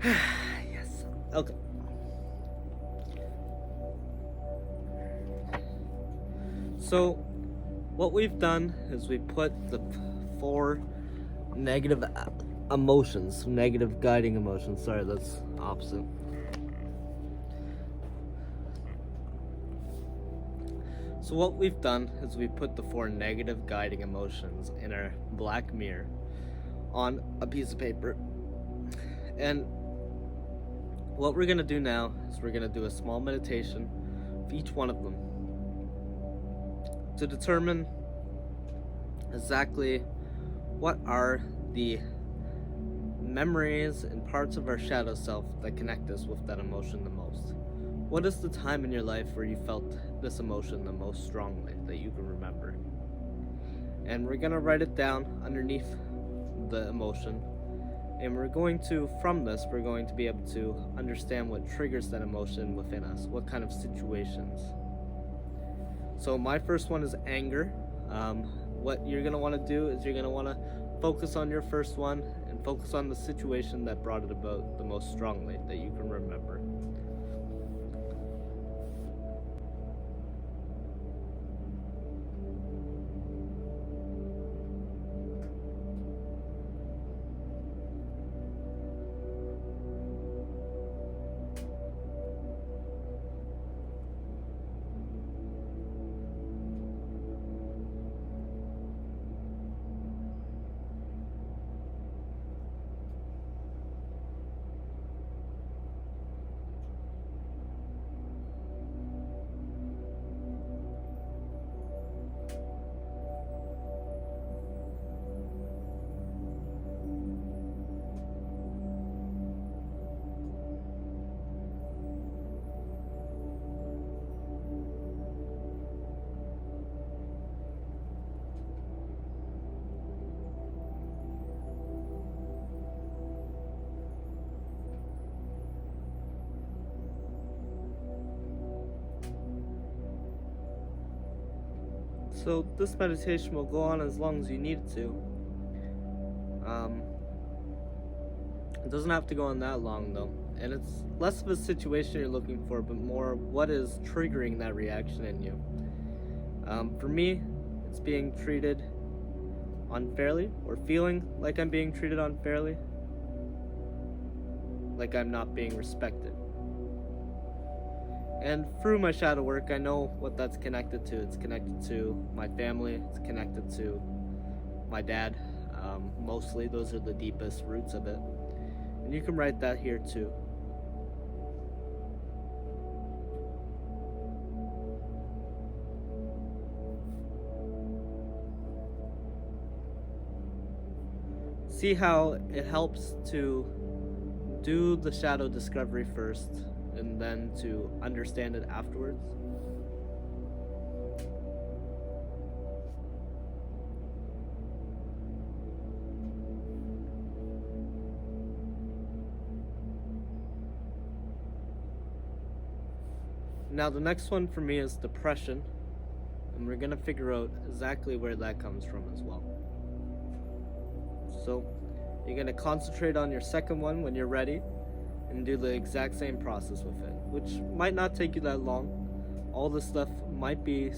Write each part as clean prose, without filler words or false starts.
Yes. Okay. So, what we've done is we put the four negative emotions, negative guiding emotions. Sorry, that's opposite. So, what we've done is we put the four negative guiding emotions in our black mirror on a piece of paper. And what we're going to do now is we're going to do a small meditation for each one of them to determine exactly what are the memories and parts of our shadow self that connect us with that emotion the most. What is the time in your life where you felt this emotion the most strongly that you can remember? And we're going to write it down underneath the emotion. And we're going to, from this, we're going to be able to understand what triggers that emotion within us, what kind of situations. So my first one is anger. What you're going to want to do is you're going to want to focus on your first one and focus on the situation that brought it about the most strongly that you can remember. So this meditation will go on as long as you need it to. It doesn't have to go on that long though. And it's less of a situation you're looking for, but more what is triggering that reaction in you. For me, it's being treated unfairly or feeling like I'm being treated unfairly, like I'm not being respected. And through my shadow work, I know what that's connected to. It's connected to my family, it's connected to my dad. Mostly, those are the deepest roots of it. And you can write that here too. See how it helps to do the shadow discovery first and then to understand it afterwards. Now the next one for me is depression, and we're gonna figure out exactly where that comes from as well. So you're gonna concentrate on your second one when you're ready and do the exact same process with it, which might not take you that long. All this stuff might be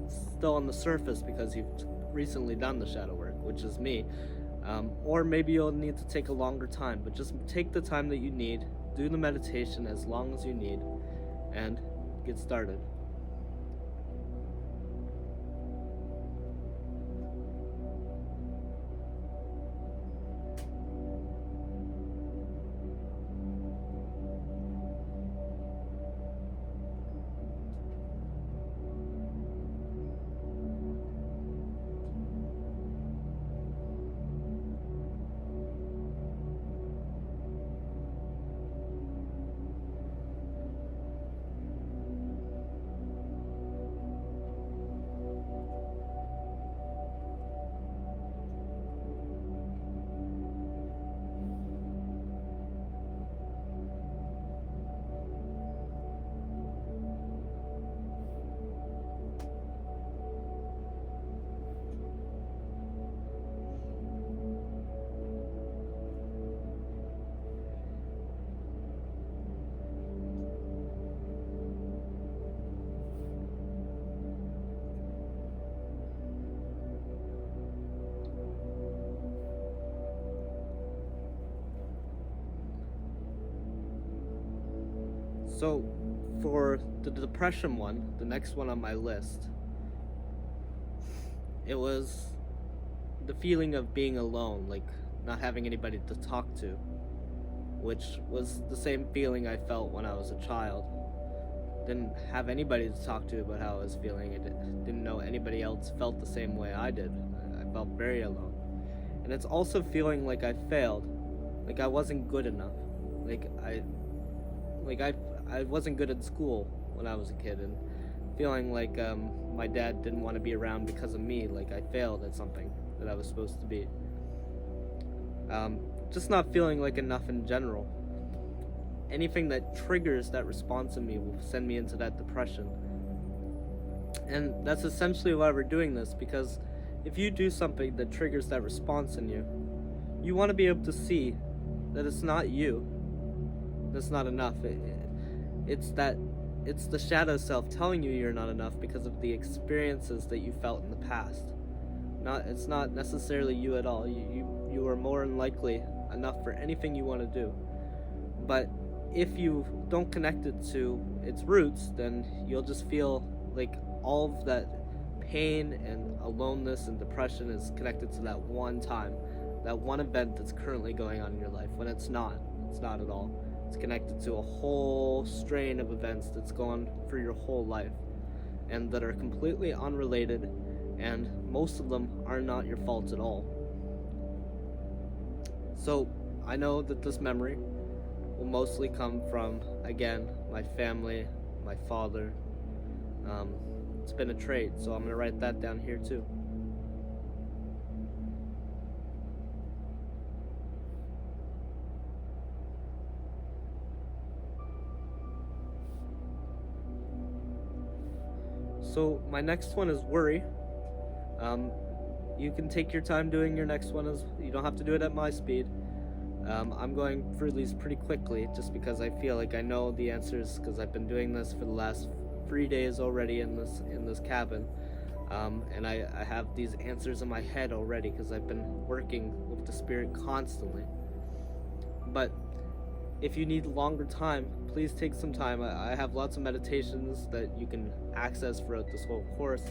still on the surface because you've recently done the shadow work, which is me. Or maybe you'll need to take a longer time, but just take the time that you need, do the meditation as long as you need, and get started. So, for the depression one, the next one on my list, it was the feeling of being alone, like not having anybody to talk to, which was the same feeling I felt when I was a child. Didn't have anybody to talk to about how I was feeling. I didn't know anybody else felt the same way I did. I felt very alone. And it's also feeling like I failed, like I wasn't good enough, like I wasn't good at school when I was a kid, and feeling like my dad didn't want to be around because of me, like I failed at something that I was supposed to be. Just not feeling like enough in general. Anything that triggers that response in me will send me into that depression. And that's essentially why we're doing this, because if you do something that triggers that response in you, you want to be able to see that it's not you, that's not enough. It's the shadow self telling you you're not enough because of the experiences that you felt in the past. It's not necessarily you at all. You are more than likely enough for anything you want to do. But if you don't connect it to its roots, then you'll just feel like all of that pain and aloneness and depression is connected to that one time, that one event that's currently going on in your life, when it's not at all. It's connected to a whole strain of events that's gone for your whole life and that are completely unrelated, and most of them are not your fault at all. So I know that this memory will mostly come from, again, my family, my father. It's been a trait, so I'm going to write that down here too. So my next one is worry. You can take your time doing your next one, you don't have to do it at my speed. I'm going through these pretty quickly just because I feel like I know the answers, because I've been doing this for the last 3 days already in this cabin, and I have these answers in my head already because I've been working with the spirit constantly. But if you need longer time, please take some time. I have lots of meditations that you can access throughout this whole course.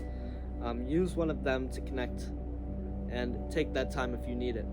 Use one of them to connect and take that time if you need it.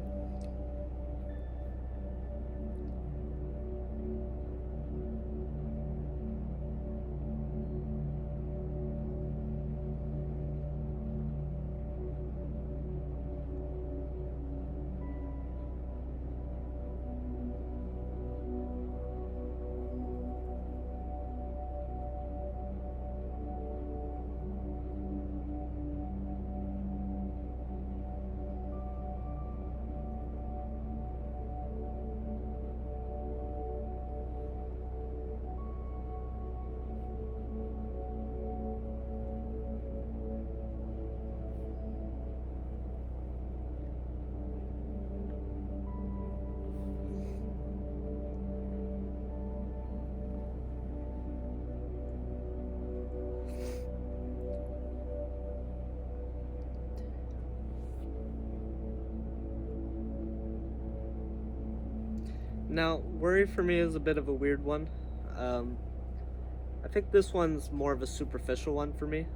Now, worry for me is a bit of a weird one. I think this one's more of a superficial one for me.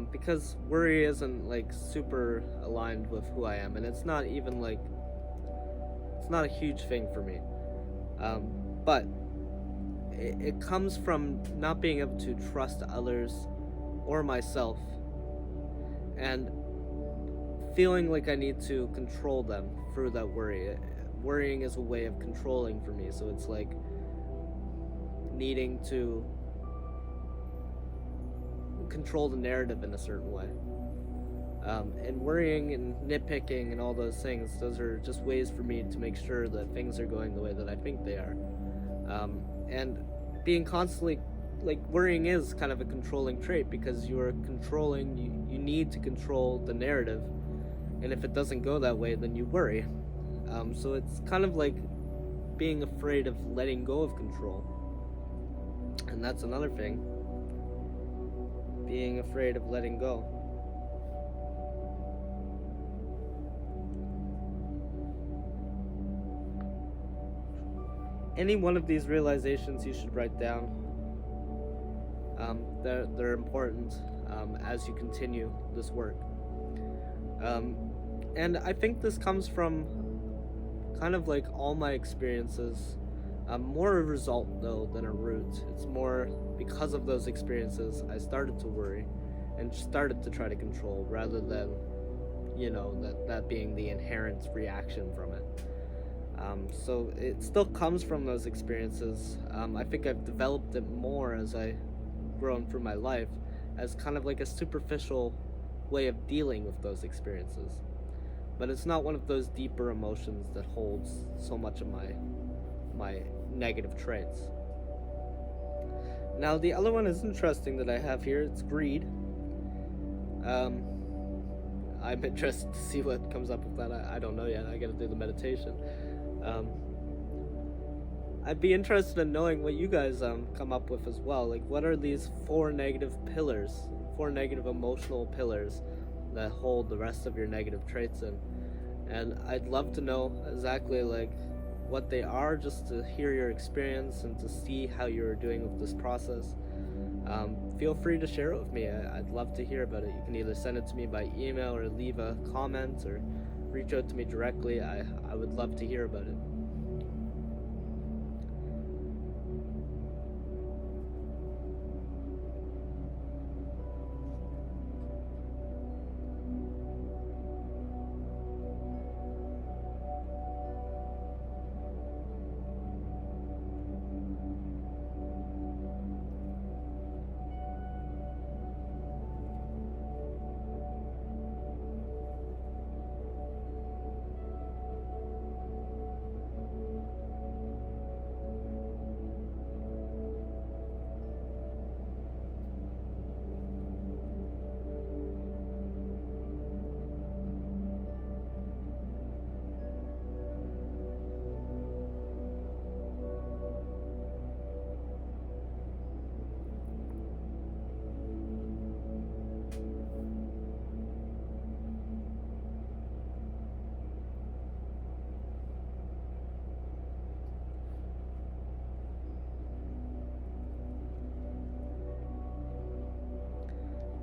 Because worry isn't like super aligned with who I am, and it's not even like, it's not a huge thing for me. But it comes from not being able to trust others or myself, and feeling like I need to control them through that worry. Worrying is a way of controlling for me, so it's like needing to control the narrative in a certain way. And worrying and nitpicking and all those things, those are just ways for me to make sure that things are going the way that I think they are. And being constantly, like, worrying is kind of a controlling trait, because you're controlling, you need to control the narrative, and if it doesn't go that way, then you worry. So it's kind of like being afraid of letting go of control. And that's another thing. Being afraid of letting go. any one of these realizations you should write down. They're important as you continue this work. And I think this comes from kind of like all my experiences. More a result though than a root. It's more because of those experiences I started to worry and started to try to control rather than, that being the inherent reaction from it. So it still comes from those experiences. I think I've developed it more as I've grown through my life as kind of like a superficial way of dealing with those experiences. But it's not one of those deeper emotions that holds so much of my negative traits. Now the other one is interesting that I have here. It's greed. I'm interested to see what comes up with that. I don't know yet. I gotta do the meditation. I'd be interested in knowing what you guys come up with as well. Like, what are these 4 negative pillars, 4 negative emotional pillars that hold the rest of your negative traits in? And I'd love to know exactly like what they are, just to hear your experience and to see how you're doing with this process. Feel free to share it with me. I'd love to hear about it. You can either send it to me by email or leave a comment or reach out to me directly. I would love to hear about it.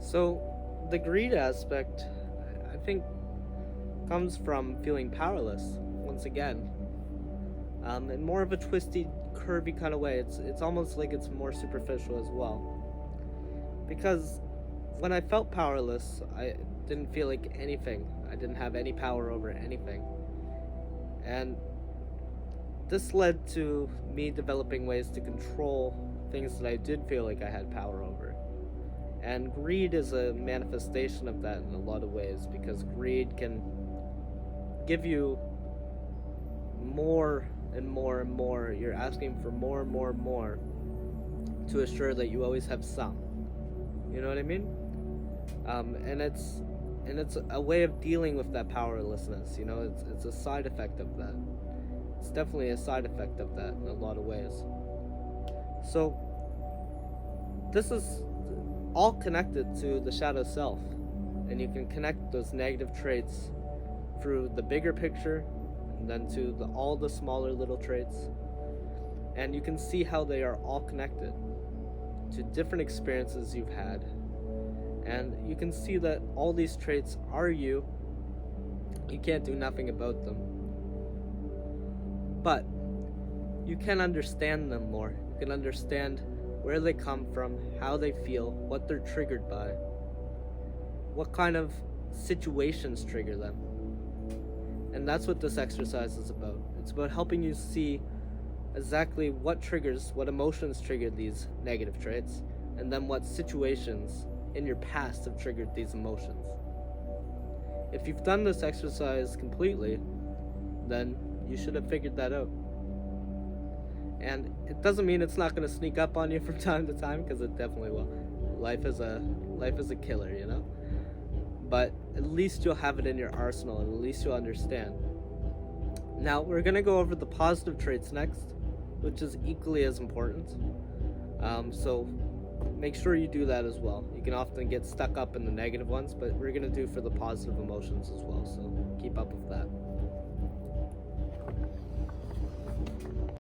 So, the greed aspect, I think, comes from feeling powerless, once again. In more of a twisty, curvy kind of way. It's almost like it's more superficial as well. Because when I felt powerless, I didn't feel like anything. I didn't have any power over anything. And this led to me developing ways to control things that I did feel like I had power over. And greed is a manifestation of that in a lot of ways, because greed can give you more and more and more. You're asking for more and more and more to assure that you always have some. You know what I mean? And it's a way of dealing with that powerlessness. It's a side effect of that. It's definitely a side effect of that in a lot of ways. So this is all connected to the shadow self, and you can connect those negative traits through the bigger picture and then to all the smaller little traits, and you can see how they are all connected to different experiences you've had, and you can see that all these traits are you. You can't do nothing about them, but you can understand them more. You can understand where they come from, how they feel, what they're triggered by, what kind of situations trigger them. And that's what this exercise is about. It's about helping you see exactly what emotions trigger these negative traits, and then what situations in your past have triggered these emotions. If you've done this exercise completely, then you should have figured that out. And it doesn't mean it's not going to sneak up on you from time to time, because it definitely will. Life is a killer, But at least you'll have it in your arsenal, and at least you'll understand. Now, we're going to go over the positive traits next, which is equally as important. So make sure you do that as well. You can often get stuck up in the negative ones, but we're going to do for the positive emotions as well, so keep up with that.